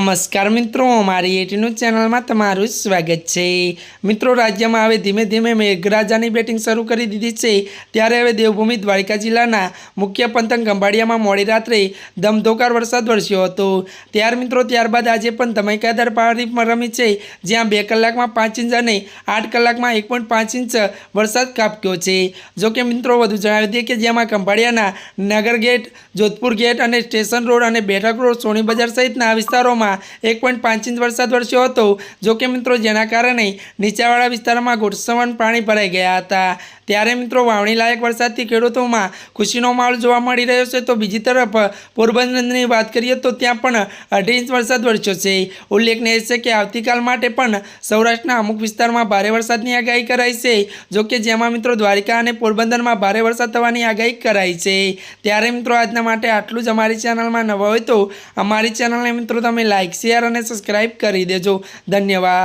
नमस्कार मित्रों, मारी एटीन्यूज चैनल में तमारुं स्वागत है। मित्रों, राज्य में हवे धीमे धीमे मेघराजानी बेटिंग शुरू कर दीधी है। त्यारे हवे देवभूमि द्वारका जिल्लाना मुख्य पंथक खंभाळिया में मोडी रात्रे धमधोकार वरसाद वरस्यो हतो। त्यार मित्रों त्यारबाद आजे पण धमाकेदार पारी रमी है, ज्यां 2 कलाक में 5 इंच और 8 कलाक में 1.5 इंच वरसाद खाबक्यो है। जो कि मित्रों वधु जणावी दे कि जेमां खंभाळियाना नगर गेट, जोधपुर गेट और स्टेशन रोड और बेठक रोड, सोनी बजार सहितना विस्तारों में 1.5 इंच वरसाद वरस्यो हतो। जो कि मित्रों जेना कारणे नीचावाळा विस्तारों घुड़सवन पाणी भराई गया था। त्यारे मित्रों वावणी लायक वरसादथी खेडूतों में खुशीनो माहोल जोवा मळी रह्यो छे। तो बीजी तरफ पोरबंदरनी बात करीए तो त्यां पण 2.5 इंच वरसाद वरस्यो छे। उल्लेखनीय छे कि आवतीकाल माटे पण सौराष्ट्रना अमुक विस्तारमां भारे वरसादनी आगाही कराई छे। जो कि जेमां मित्रों द्वारका अने पोरबंदर में भारे वरसाद थवानी आगाही कराई छे। त्यारे मित्रों आजना माटे आटलुं ज। अमारी चेनल में नवा होय तो अमारी चेनल ने मित्रों तमे लाइक, शेयर और सब्सक्राइब करी देजो। धन्यवाद।